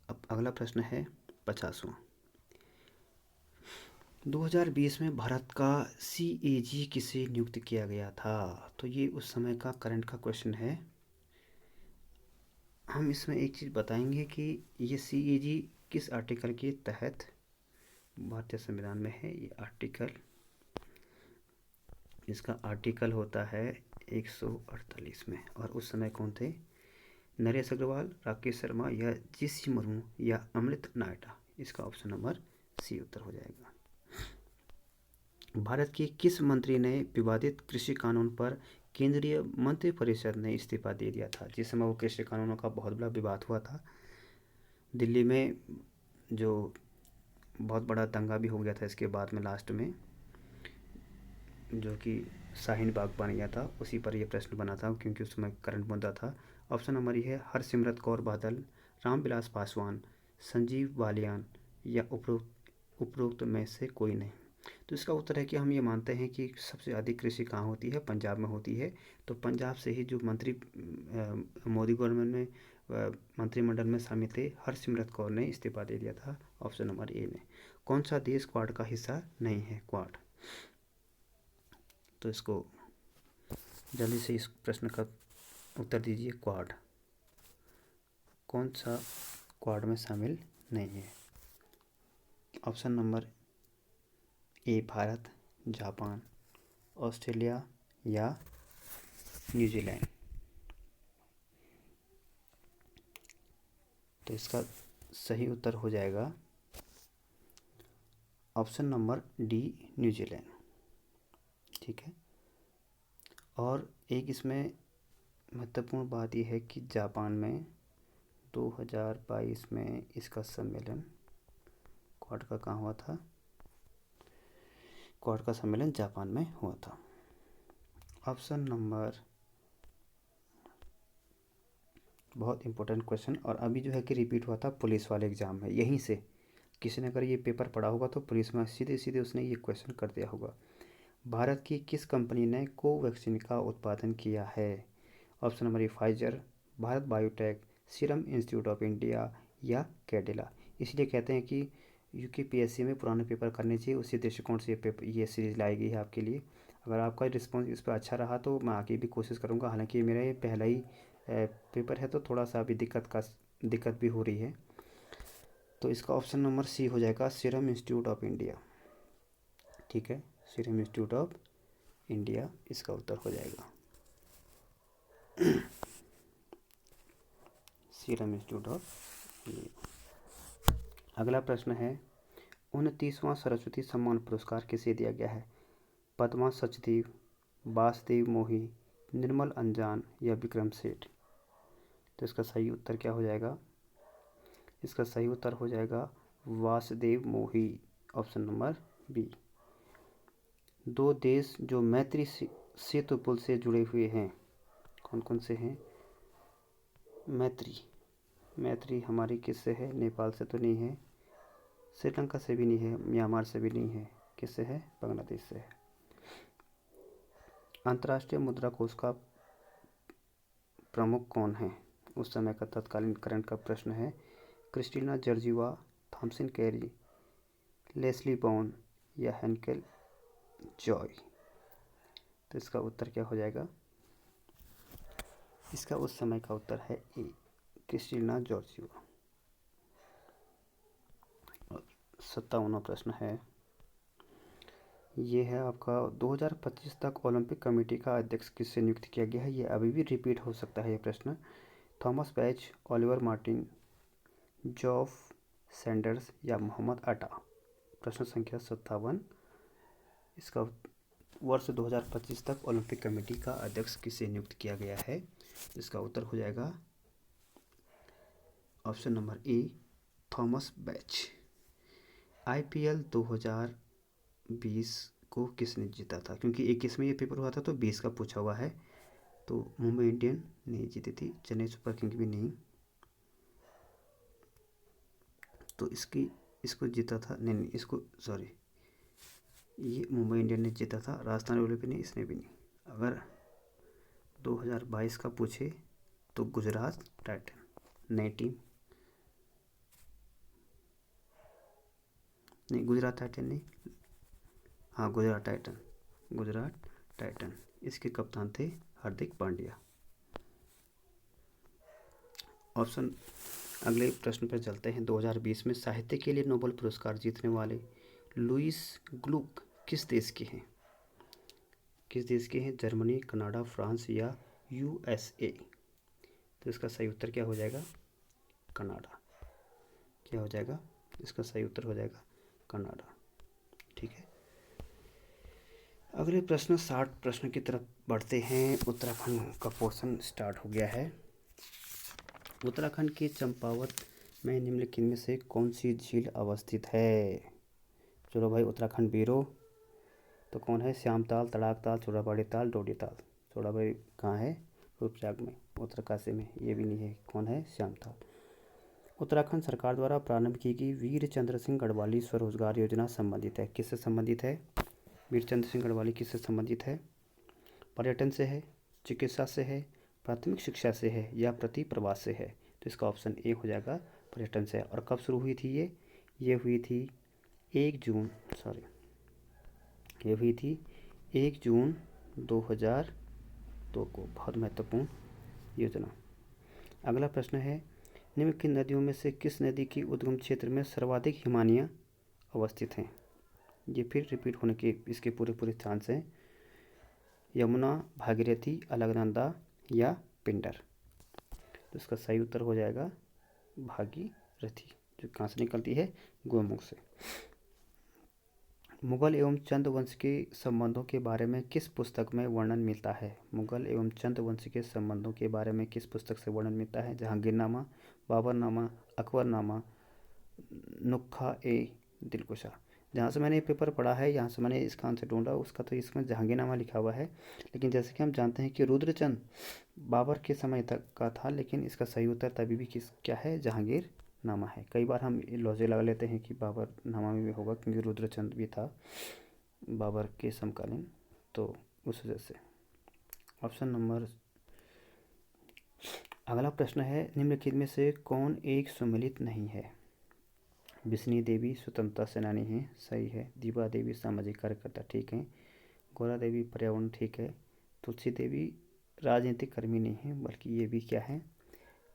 अब अगला प्रश्न है 50वां। 2020 में भारत का CAG किसे नियुक्त किया गया था? तो ये उस समय का करंट का क्वेश्चन है। हम इसमें एक चीज़ बताएंगे कि ये CAG किस आर्टिकल के तहत भारतीय संविधान में है। ये आर्टिकल, इसका आर्टिकल होता है 148 में। और उस समय कौन थे? नरेश अग्रवाल, राकेश शर्मा या GC मुर्मू या अमृत नायडा? इसका ऑप्शन नंबर सी उत्तर हो जाएगा। भारत के किस मंत्री ने विवादित कृषि कानून पर केंद्रीय मंत्रिपरिषद ने इस्तीफा दे दिया था? जिस समय वो कृषि कानूनों का बहुत बड़ा विवाद हुआ था दिल्ली में, जो बहुत बड़ा दंगा भी हो गया था इसके बाद में लास्ट में, जो कि शाहीन बाग बन गया था, उसी पर यह प्रश्न बना था क्योंकि उस समय करंट मुद्दा था। ऑप्शन नंबर ये है हरसिमरत कौर बादल, रामविलास पासवान, संजीव बालियान या उपरोक्त में से कोई नहीं? तो इसका उत्तर है कि हम ये मानते हैं कि सबसे अधिक कृषि कहाँ होती है, पंजाब में होती है। तो पंजाब से ही जो मंत्री मोदी गवर्नमेंट में मंत्रिमंडल में शामिल थे, हरसिमरत कौर ने इस्तीफा दे दिया था। ऑप्शन नंबर ए ने। कौन सा देश क्वाड का हिस्सा नहीं है? क्वाड। तो इसको जल्दी से इस प्रश्न का उत्तर दीजिए। क्वाड कौन सा क्वाड में शामिल नहीं है? ऑप्शन नंबर ए भारत, जापान, ऑस्ट्रेलिया या न्यूजीलैंड। तो इसका सही उत्तर हो जाएगा ऑप्शन नंबर डी, न्यूजीलैंड। ठीक है। और एक इसमें महत्वपूर्ण बात यह है कि जापान में 2022 में इसका सम्मेलन क्वाड का कहाँ हुआ था? क्वाड का सम्मेलन जापान में हुआ था। ऑप्शन नंबर, बहुत इंपॉर्टेंट क्वेश्चन, और अभी जो है कि रिपीट हुआ था पुलिस वाले एग्ज़ाम में। यहीं से किसी ने अगर ये पेपर पढ़ा होगा तो पुलिस में सीधे सीधे उसने ये क्वेश्चन कर दिया होगा। भारत की किस कंपनी ने कोवैक्सीन का उत्पादन किया है? Option number A Pfizer, Bharat biotech, serum institute of India या कैडिला। इसलिए कहते हैं कि यूकेपीएससी में पुराने पेपर करने चाहिए, उसी दृष्टिकोण से ये सीरीज़ लाई गई है आपके लिए। अगर आपका रिस्पॉन्स इस पर अच्छा रहा तो मैं आगे भी कोशिश करूँगा। हालांकि मेरा ये पहला ही पेपर है तो थोड़ा सा अभी दिक्कत भी हो रही है। तो इसका ऑप्शन नंबर सी हो जाएगा, सीरम इंस्टीट्यूट ऑफ इंडिया। ठीक है, सीरम इंस्टीट्यूट ऑफ इंडिया इसका उत्तर हो जाएगा। Serum institute of India. अगला प्रश्न है, 29वां सरस्वती सम्मान पुरस्कार किसे दिया गया है? पद्मा सचदेव, वासुदेव मोही, निर्मल अंजान या विक्रम सेठ। तो इसका सही उत्तर क्या हो जाएगा? इसका सही उत्तर हो जाएगा वासुदेव मोही, ऑप्शन नंबर बी। दो देश जो मैत्री सेतु पुल से जुड़े हुए हैं, कौन कौन से हैं? मैत्री हमारी किससे है? नेपाल से तो नहीं है, श्रीलंका से भी नहीं है, म्यांमार से भी नहीं है, किससे है? बांग्लादेश से है। अंतर्राष्ट्रीय मुद्रा कोष का प्रमुख कौन है? उस समय का तत्कालीन करंट का प्रश्न है। Kristalina Georgieva, Thomson Carey, Leslie Bonn या हेंकेल जॉय। तो इसका उत्तर क्या हो जाएगा? इसका उस समय का उत्तर है ए, क्रिस्टिना जॉर्जिवा। 57वां प्रश्न है, ये है आपका 2025 तक ओलंपिक कमेटी का अध्यक्ष किससे नियुक्त किया गया है? ये अभी भी रिपीट हो सकता है ये प्रश्न। Thomas batch, Oliver Martin, जॉफ Sanders या मोहम्मद अटा। प्रश्न संख्या 57। इसका वर्ष 2025 तक ओलंपिक कमेटी का अध्यक्ष किसे नियुक्त किया गया है? इसका उत्तर हो जाएगा ऑप्शन नंबर ए, थॉमस बैच। आईपीएल 2020 को किसने जीता था? क्योंकि 21 में ये पेपर हुआ था तो 20 का पूछा हुआ है। तो मुंबई इंडियन नहीं जीती थी, चेन्नई सुपर किंग भी नहीं। तो इसको जीता था, नहीं इसको सॉरी, ये मुंबई इंडियन ने जीता था, राजस्थान रॉयल्स भी नहीं, इसने भी नहीं। अगर 2022 का पूछे तो गुजरात टाइटन, नई टीम नहीं, गुजरात टाइटन नहीं, हाँ गुजरात टाइटन। इसके कप्तान थे हार्दिक पांड्या। ऑप्शन, अगले प्रश्न पर चलते हैं। 2020 में साहित्य के लिए नोबेल पुरस्कार जीतने वाले लुईस ग्लुक किस देश के हैं? जर्मनी, कनाडा, फ्रांस या यूएसए। तो इसका सही उत्तर क्या हो जाएगा? कनाडा। क्या हो जाएगा? इसका सही उत्तर हो जाएगा कनाडा। ठीक है। अगले प्रश्न 60 प्रश्न की तरफ बढ़ते हैं। उत्तराखंड का पोर्शन स्टार्ट हो गया है। उत्तराखंड के चंपावत में निम्नलिखित में से कौन सी झील अवस्थित है? चलो भाई उत्तराखंड बीरो, तो कौन है? श्यामताल, तड़ाकताल, चौड़ाबाड़ी ताल, डोडी ताल। चौड़ाबाड़ी कहाँ है? रूपचाक में, उत्तरकाशी में, ये भी नहीं है। कौन है? श्यामताल। उत्तराखंड सरकार द्वारा प्रारंभ की गई वीर चंद्र सिंह गढ़वाली स्वरोजगार योजना संबंधित है, किससे संबंधित है? वीर चंद्र सिंह गढ़वाली किससे संबंधित है? पर्यटन से है, चिकित्सा से है, प्राथमिक शिक्षा से है या प्रति प्रवास से है? तो इसका ऑप्शन ए हो जाएगा, पर्यटन से है। और कब शुरू हुई थी ये हुई थी 1 जून 2002 को। बहुत महत्वपूर्ण योजना। अगला प्रश्न है, निम्नलिखित नदियों में से किस नदी की उद्गम क्षेत्र में सर्वाधिक हिमानियाँ अवस्थित हैं? ये फिर रिपीट होने के इसके पूरे चांस हैं। यमुना, भागीरथी, अलकनंदा या पिंडर? तो इसका सही उत्तर हो जाएगा भागीरथी, जो कहाँ से निकलती है? गोमुख से। मुगल एवं चंद वंश के संबंधों के बारे में किस पुस्तक में वर्णन मिलता है? मुगल एवं चंद वंश के संबंधों के बारे में किस पुस्तक से वर्णन मिलता है? जहांगीरनामा, बाबरनामा, अकबरनामा, नुक्खा ए दिलकुशा? जहाँ से मैंने ये पेपर पढ़ा है, यहाँ से मैंने इसका आंसर ढूंढा, उसका तो इसमें जहांगीरनामा लिखा हुआ है। लेकिन जैसे कि हम जानते हैं कि रुद्रचंद बाबर के समय तक का था, लेकिन इसका सही उत्तर तभी भी क्या है? जहांगीरनामा है। कई बार हम लॉजिक लगा लेते हैं कि बाबरनामा में भी होगा, क्योंकि रुद्रचंद भी था बाबर के समकालीन, तो उस वजह से। Option number. अगला प्रश्न है, निम्नलिखित में से कौन एक सुमेलित नहीं है? बिस्नी देवी स्वतंत्रता सेनानी हैं, सही है। दीपा देवी सामाजिक कार्यकर्ता, ठीक है। गौरा देवी पर्यावरण, ठीक है। तुलसी देवी राजनीतिक कर्मी नहीं है, बल्कि ये भी क्या है?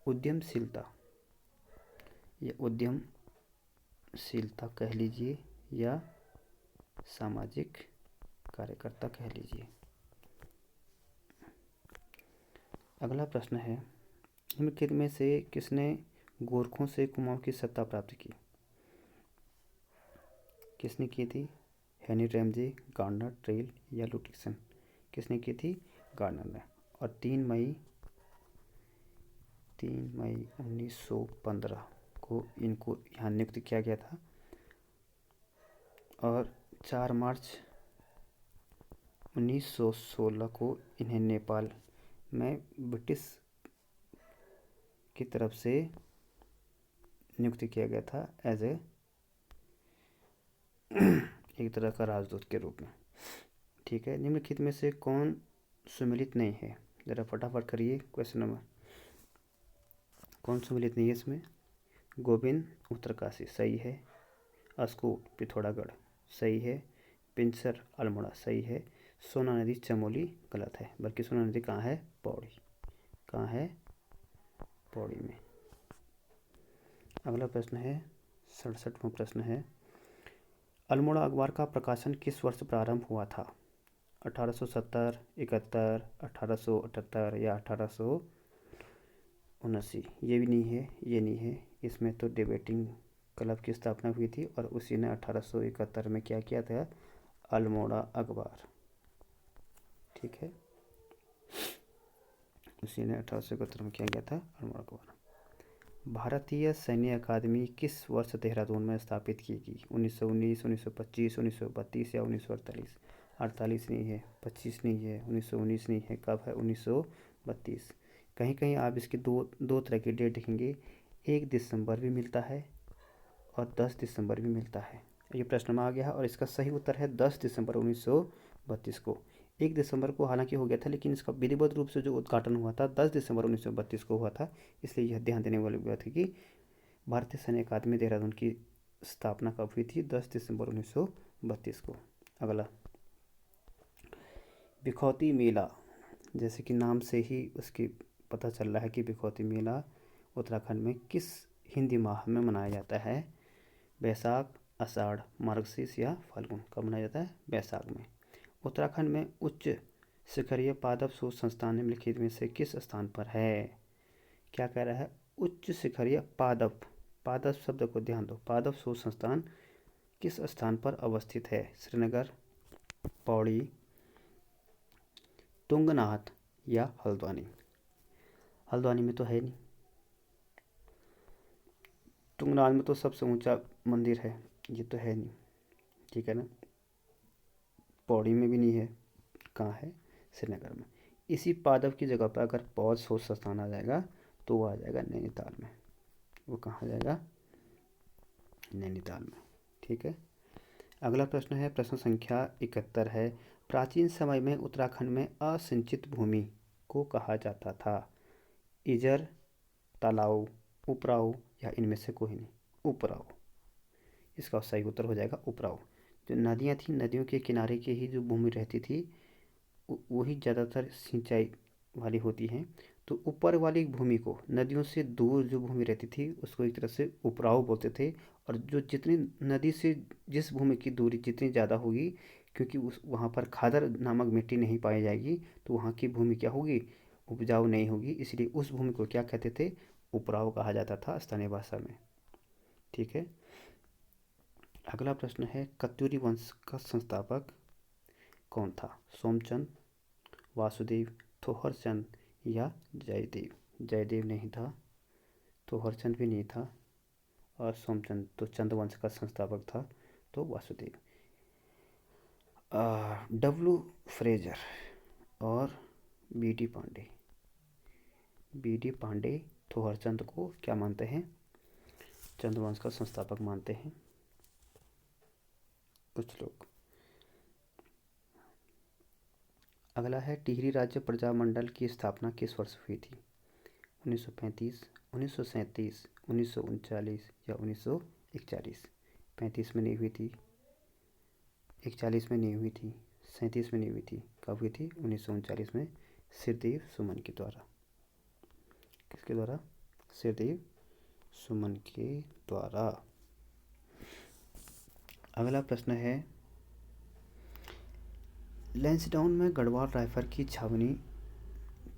उद्यमशीलता, ये उद्यमशीलता कह लीजिए या सामाजिक कार्यकर्ता कह लीजिए। अगला प्रश्न है, निम्नलिखित में से किसने गोरखों से कुमाऊं की सत्ता प्राप्त की? किसने की थी? हेनरी रैमजे, गार्डनर, ट्रेल या लुटिक्सन? किसने की थी? गार्डनर ने। और 3 मई 1915 को इनको यहाँ नियुक्त किया गया था, और 4 मार्च 1916 को इन्हें नेपाल में ब्रिटिश की तरफ से नियुक्त किया गया था एज ए एक तरह का राजदूत के रूप में, ठीक है। निम्नलिखित में से कौन सुमेलित नहीं है? ज़रा फटाफट करिए क्वेश्चन नंबर। कौन सुमेलित नहीं है इसमें? गोविंद उत्तरकाशी, सही है। अस्कूट पिथौरागढ़, सही है। पिंसर अल्मोड़ा, सही है। सोना नदी चमोली, गलत है। बल्कि सोना नदी कहाँ है? पौड़ी। कहाँ है? पौड़ी में। अगला प्रश्न है 67वां प्रश्न है, अल्मोड़ा अखबार का प्रकाशन किस वर्ष प्रारंभ हुआ था? 1870, 71, 1878 या 1879? ये भी नहीं है, ये नहीं है। इसमें तो डिबेटिंग क्लब की स्थापना हुई थी, और उसी ने 1871 में क्या किया था? अल्मोड़ा अखबार, ठीक है। उसी ने 1871 में क्या किया था? अल्मोड़ा अखबार। भारतीय सैन्य अकादमी किस वर्ष देहरादून में स्थापित की गई? 1919, 1925, 1932 या 1948? 48 नहीं है, 25 नहीं है, 1919 नहीं है। कब है? 1932। कहीं कहीं आप इसकी दो तरह की डेट देखेंगे, 1 दिसंबर भी मिलता है और 10 दिसंबर भी मिलता है। ये प्रश्न में आ गया है, और इसका सही उत्तर है 10 दिसंबर 1932 को। 1 दिसंबर को हालांकि हो गया था, लेकिन इसका विधिवत रूप से जो उद्घाटन हुआ था 10 दिसंबर 1932 को हुआ था। इसलिए यह ध्यान देने वाली बात है कि भारतीय सैन्य अकादमी देहरादून की स्थापना कब हुई थी? 10 दिसंबर 1932 को। अगला, बिखौती मेला, जैसे कि नाम से ही उसकी पता चल रहा है कि बिखौती मेला उत्तराखंड में किस हिंदी माह में मनाया जाता है? बैसाख, आषाढ़, मार्गशीर्ष या फाल्गुन? कब मनाया जाता है? बैसाख में। उत्तराखंड में उच्च शिखरीय पादप शोध संस्थान निम्नलिखित में से किस स्थान पर है? क्या कह रहा है? उच्च शिखरीय पादप शब्द को ध्यान दो। पादप शोध संस्थान किस स्थान पर अवस्थित है? श्रीनगर, पौड़ी, तुंगनाथ या हल्द्वानी? हल्द्वानी में तो है नहीं। तुंगनाथ में तो सबसे ऊंचा मंदिर है, ये तो है नहीं, ठीक है ना। पौड़ी में भी नहीं है। कहाँ है? श्रीनगर में। इसी पादप की जगह पर अगर पौध शोध संस्थान आ जाएगा तो वो आ जाएगा नैनीताल में, वो कहाँ जाएगा, नैनीताल में। ठीक है। अगला प्रश्न है, प्रश्न संख्या 71 है, प्राचीन समय में उत्तराखंड में असिंचित भूमि को कहा जाता था, इजर, तालाऊ, उपराऊ या इनमें से कोई नहीं, उपराऊ। इसका सही उत्तर हो जाएगा उपराऊ। जो नदियाँ थी, नदियों के किनारे की ही जो भूमि रहती थी वही ज़्यादातर सिंचाई वाली होती हैं। तो ऊपर वाली भूमि को, नदियों से दूर जो भूमि रहती थी उसको एक तरह से उपराऊ बोलते थे। और जो जितनी नदी से जिस भूमि की दूरी जितनी ज़्यादा होगी, क्योंकि उस वहाँ पर खादर नामक मिट्टी नहीं पाई जाएगी, तो वहाँ की भूमि क्या होगी, उपजाऊ नहीं होगी, इसलिए उस भूमि को क्या कहते थे, उपराऊ कहा जाता था स्थानीय भाषा में। ठीक है। अगला प्रश्न है, कत्यूरी वंश का संस्थापक कौन था, सोमचंद, वासुदेव, थोहरचंद या जयदेव। जयदेव नहीं था, थोहरचंद भी नहीं था, और सोमचंद तो चंद वंश का संस्थापक था, तो वासुदेव। डब्ल्यू फ्रेजर और बी डी पांडे थोहरचंद को क्या मानते हैं, चंद्रवंश का संस्थापक मानते हैं कुछ लोग। अगला है, टिहरी राज्य प्रजामंडल की स्थापना किस वर्ष हुई थी, 1935, 1937, 1939 या 1941। 35 में नहीं हुई थी, 41 में नहीं हुई थी, 37 में नहीं हुई थी, कब हुई थी, 1939 में, सिरदेव सुमन के द्वारा। किसके द्वारा, सिरदेव सुमन के द्वारा। अगला प्रश्न है, लैंसडाउन में गढ़वाल राइफल की छावनी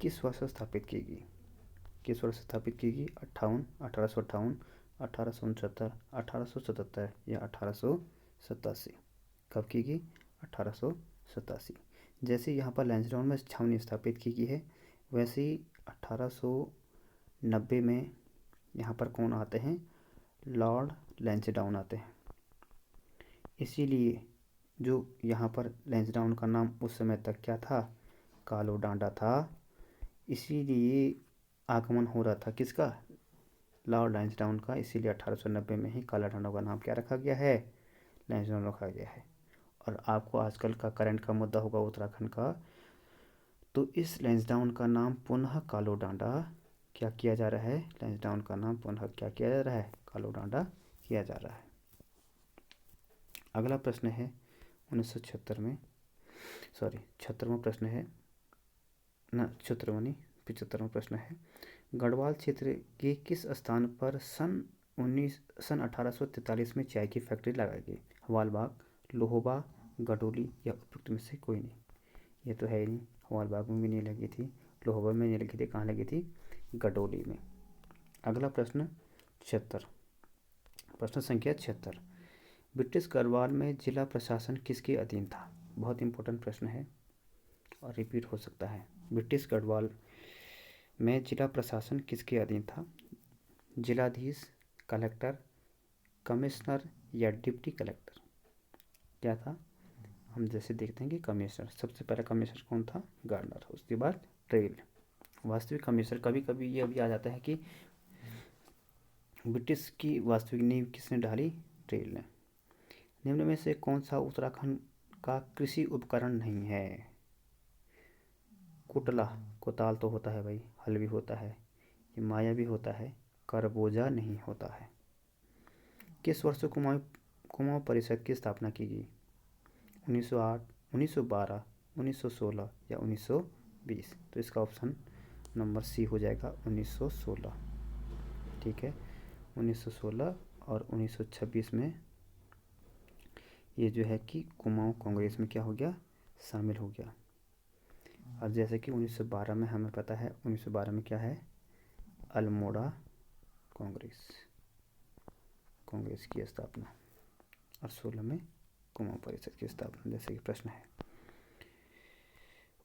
किस वर्ष स्थापित की गई, किस वर्ष स्थापित की गई, 58, 1858, 1869, 1877 या 1887। कब की गई, 1887। जैसे यहाँ पर लैंसडाउन में छावनी स्थापित की गई है, वैसे ही 1890 में यहाँ पर कौन आते हैं, लॉर्ड लैंसडाउन आते हैं। इसीलिए जो यहाँ पर लैंसडाउन का नाम उस समय तक क्या था, कालो डांडा था। इसीलिए आगमन हो रहा था किसका, लॉर्ड लैंसडाउन का, इसीलिए 1890 में ही काला डांडा का नाम क्या रखा गया है, लैंसडाउन रखा गया है। और आपको आजकल का करंट का मुद्दा होगा उत्तराखंड का, तो इस लैंसडाउन का नाम पुनः कालो डांडा क्या किया जा रहा है, लैंसडाउन का नाम पुनः क्या किया जा रहा है, कालो डांडा किया जा रहा है। अगला प्रश्न है 1976 में, सॉरी 76वां प्रश्न है ना, 76वां नहीं 75वां प्रश्न है, गढ़वाल क्षेत्र के किस स्थान पर सन 1843 में चाय की फैक्ट्री लगाई गई, हवालबाग, लोहोबा, गडोली या उपयुक्त में से कोई नहीं। ये तो है ही नहीं, हवालबाग में भी नहीं लगी थी, लोहोबा में नहीं लगी थी, कहाँ लगी थी, गडोली में। अगला प्रश्न 76, प्रश्न संख्या 76, ब्रिटिश गढ़वाल में जिला प्रशासन किसके अधीन था। बहुत इंपॉर्टेंट प्रश्न है और रिपीट हो सकता है। ब्रिटिश गढ़वाल में जिला प्रशासन किसके अधीन था, जिलाधीश, कलेक्टर, कमिश्नर या डिप्टी कलेक्टर। क्या था, हम जैसे देखते हैं कि कमिश्नर, सबसे पहला कमिश्नर कौन था, गार्डनर, उसके बाद ट्रेल, वास्तविक कमिश्नर। कभी कभी ये भी आ जाता है कि ब्रिटिश की वास्तविक नींव किसने डाली, ट्रेल ने। निम्न में से कौन सा उत्तराखंड का कृषि उपकरण नहीं है, कुटला, कुताल तो होता है भाई, हल भी होता है, ये माया भी होता है, करबोजा नहीं होता है। किस वर्ष कुमाऊं परिषद की स्थापना की गई, 1908, 1912, 1916 या 1920। तो इसका ऑप्शन नंबर सी हो जाएगा 1916। ठीक है, 1916 और 1926 में ये जो है कि कुमाऊं कांग्रेस में क्या हो गया, शामिल हो गया। और जैसे कि 1912 में हमें पता है, 1912 में क्या है, अल्मोड़ा कांग्रेस की स्थापना, और 16 में कुमाऊं परिषद की स्थापना। जैसे कि प्रश्न है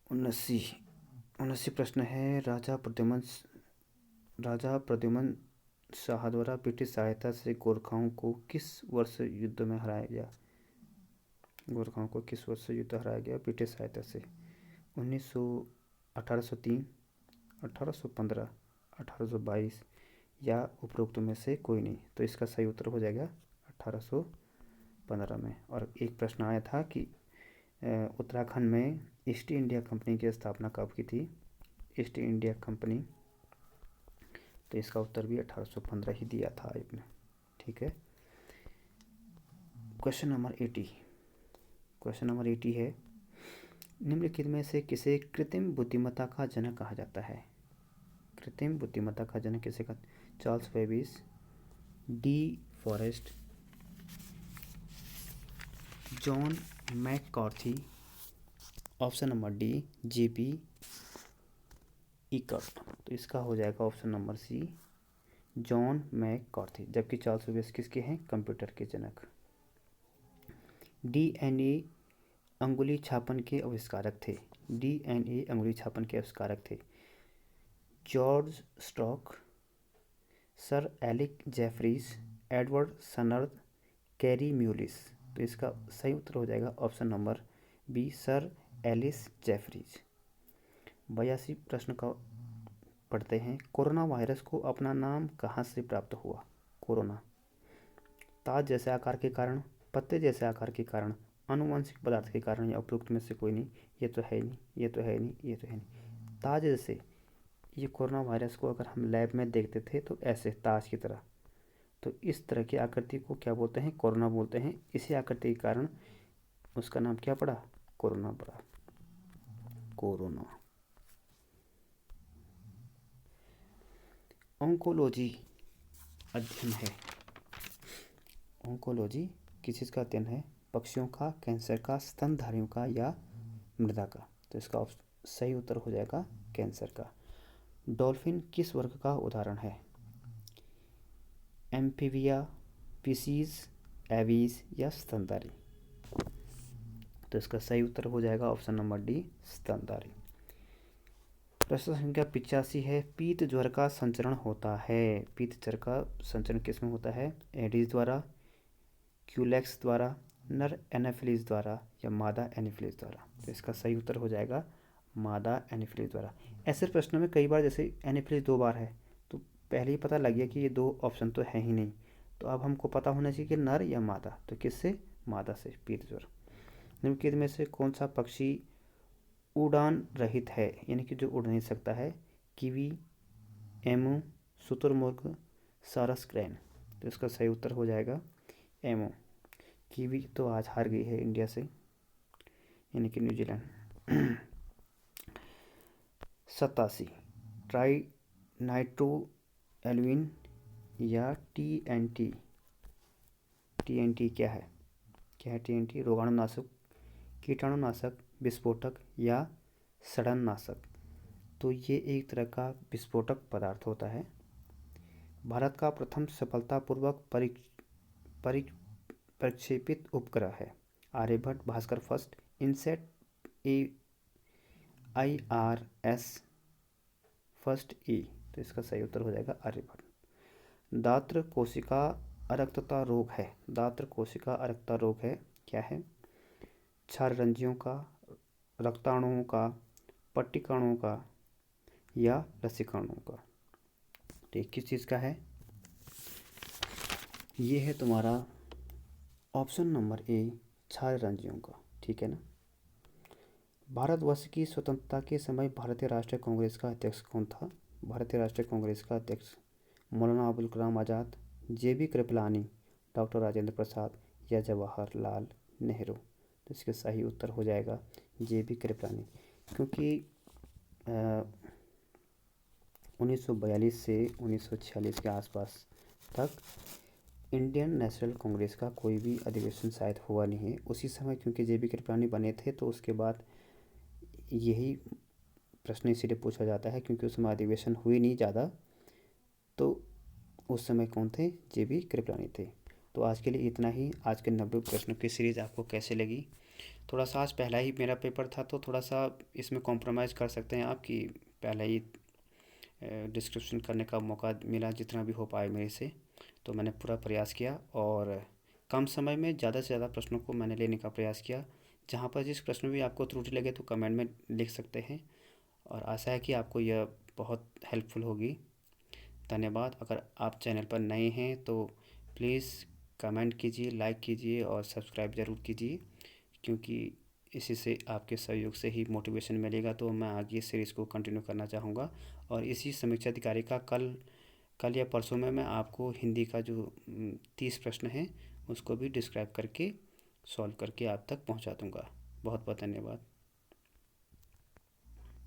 79 प्रश्न है, राजा प्रद्युमन शाह द्वारा ब्रिटिश सहायता से गोरखाओं को किस वर्ष युद्ध में हराया गया, गोरखाओं को किस वर्ष युद्ध हराया गया ब्रिटिश सहायता से, 1803, 1815, 1822 या उपरोक्त में से कोई नहीं। तो इसका सही उत्तर हो जाएगा 1815 में। और एक प्रश्न आया था कि उत्तराखंड में ईस्ट इंडिया कंपनी की स्थापना कब की थी? ईस्ट इंडिया कंपनी, तो इसका उत्तर भी 1815 ही दिया था आपने। ठीक है। Question number 80। क्वेश्चन नंबर 80 है, निम्नलिखित में से किसे कृत्रिम बुद्धिमत्ता का जनक कहा जाता है? कृत्रिम बुद्धिमत्ता का जनक किसे कहा? Charles Babbage, De Forest, John McCarthy, option number D J P Eckert. तो इसका हो जाएगा option number C John McCarthy. जबकि चार्ल्स बेबेज किसके हैं? कंप्यूटर के जनक। डीएनए अंगुली छापन के आविष्कारक थे। डीएनए अंगुली छापन के आविष्कारक थे George Stock, Sir Alec Jeffreys, Edward Southern, Kary Mullis. तो इसका सही उत्तर हो जाएगा option number B Sir Alec Jeffreys. 82 प्रश्न का पढ़ते हैं। कोरोना वायरस को अपना नाम कहाँ से प्राप्त हुआ? कोरोना ताज जैसे आकार के कारण, पत्ते जैसे आकार के कारण, आनुवंशिक पदार्थ के कारण, या उपरोक्त में से कोई नहीं। ये तो है नहीं, ये तो है नहीं, ये तो है नहीं। ताज जैसे, ये कोरोना वायरस को अगर हम लैब में देखते थे तो ऐसे ताज की तरह, तो इस तरह की आकृति को क्या बोलते हैं? कोरोना बोलते हैं। इसी आकृति के कारण उसका नाम क्या पड़ा? कोरोना पड़ा। कोरोना। ऑन्कोलॉजी अध्ययन है। ऑन्कोलॉजी किस चीज़ का अध्ययन है? पक्षियों का, कैंसर का, स्तनधारियों का, या मृदा का। तो इसका सही उत्तर हो जाएगा कैंसर का। डॉल्फिन किस वर्ग का उदाहरण है? एम्फीबिया, पीसीज, एवीज, या स्तनधारी। तो इसका सही उत्तर हो जाएगा ऑप्शन नंबर डी स्तनधारी। प्रश्न संख्या 85 है, पीत ज्वर का संचरण होता है। पीत ज्वर का संचरण किसमें होता है? एडीज द्वारा, क्यूलेक्स द्वारा, नर एनाफिलीज द्वारा, या मादा एनाफिलीज द्वारा। तो इसका सही उत्तर हो जाएगा मादा एनाफिलीज द्वारा। ऐसे प्रश्नों में कई बार जैसे एनाफिलीज 2 बार है तो पहले ही पता लग गया कि ये 2 ऑप्शन तो है ही नहीं, तो अब हमको पता होना चाहिए कि नर या मादा। तो किससे? मादा से पीत ज्वर। निम्नलिखित में से कौन सा पक्षी उड़ान रहित है, यानी कि जो उड़ नहीं सकता है? कीवी, एमू, शुतुरमुर्ग, सारस क्रेन। तो इसका सही उत्तर हो जाएगा एमू। कीवी तो आज हार गई है इंडिया से, यानी कि न्यूजीलैंड। 87 ट्राई नाइट्रो एल्विन या टीएनटी। टीएनटी क्या है? क्या है टीएनटी? रोगाणुनाशक, कीटाणुनाशक, विस्फोटक, या सड़ननाशक। तो ये एक तरह का विस्फोटक पदार्थ होता है। भारत का प्रथम सफलतापूर्वक प्रक्षेपित उपग्रह है Aryabhata Bhaskara first INSAT IRS first E। तो इसका सही उत्तर हो जाएगा आर्यभट्ट। दात्र कोशिका अरक्तता रोग है। दात्र कोशिका अरक्तता रोग है क्या है? क्षाररंजियों का, रक्ताणुओं का, पट्टिकाणुओं का, या लसीकाणुओं का। तो ये किस चीज़ का है? ये है तुम्हारा ऑप्शन नंबर ए क्षाररंजियों का। ठीक है ना। भारतवर्ष की स्वतंत्रता के समय भारतीय राष्ट्रीय कांग्रेस का अध्यक्ष कौन था? भारतीय राष्ट्रीय कांग्रेस का अध्यक्ष मौलाना अबुल कलाम आज़ाद, JB कृपलानी, डॉक्टर राजेंद्र प्रसाद, या जवाहरलाल नेहरू। तो इसका सही उत्तर हो जाएगा JB कृपलानी। क्योंकि 1942 से 1946 के आसपास तक इंडियन नेशनल कांग्रेस का कोई भी अधिवेशन शायद हुआ नहीं है उसी समय, क्योंकि JB कृपलानी बने थे। तो उसके बाद यही प्रश्न इसीलिए पूछा जाता है क्योंकि उस समय अधिवेशन हुई नहीं ज़्यादा, तो उस समय कौन थे? JB कृपलानी थे। तो आज के लिए इतना ही। आज के 90 प्रश्नों की सीरीज़ आपको कैसे लगी? थोड़ा सा आज पहला ही मेरा पेपर था तो थोड़ा सा इसमें कॉम्प्रोमाइज़ कर सकते हैं आप कि पहला ही डिस्क्रिप्शन करने का मौका मिला जितना भी हो पाए मेरे से, तो मैंने पूरा प्रयास किया और कम समय में ज़्यादा से ज़्यादा प्रश्नों को मैंने लेने का प्रयास किया। जहाँ पर जिस प्रश्न में भी आपको त्रुटि लगे तो कमेंट में लिख सकते हैं, और आशा है कि आपको यह बहुत हेल्पफुल होगी। धन्यवाद। अगर आप चैनल पर नए हैं तो प्लीज़ कमेंट कीजिए, लाइक कीजिए और सब्सक्राइब ज़रूर कीजिए, क्योंकि इसी से आपके सहयोग से ही मोटिवेशन मिलेगा। तो मैं आगे सीरीज़ को कंटिन्यू करना चाहूँगा। और इसी समीक्षा अधिकारी का कल या परसों में मैं आपको हिंदी का जो 30 प्रश्न हैं उसको भी डिस्क्राइब करके सॉल्व करके आप तक पहुँचा दूँगा। बहुत बहुत धन्यवाद।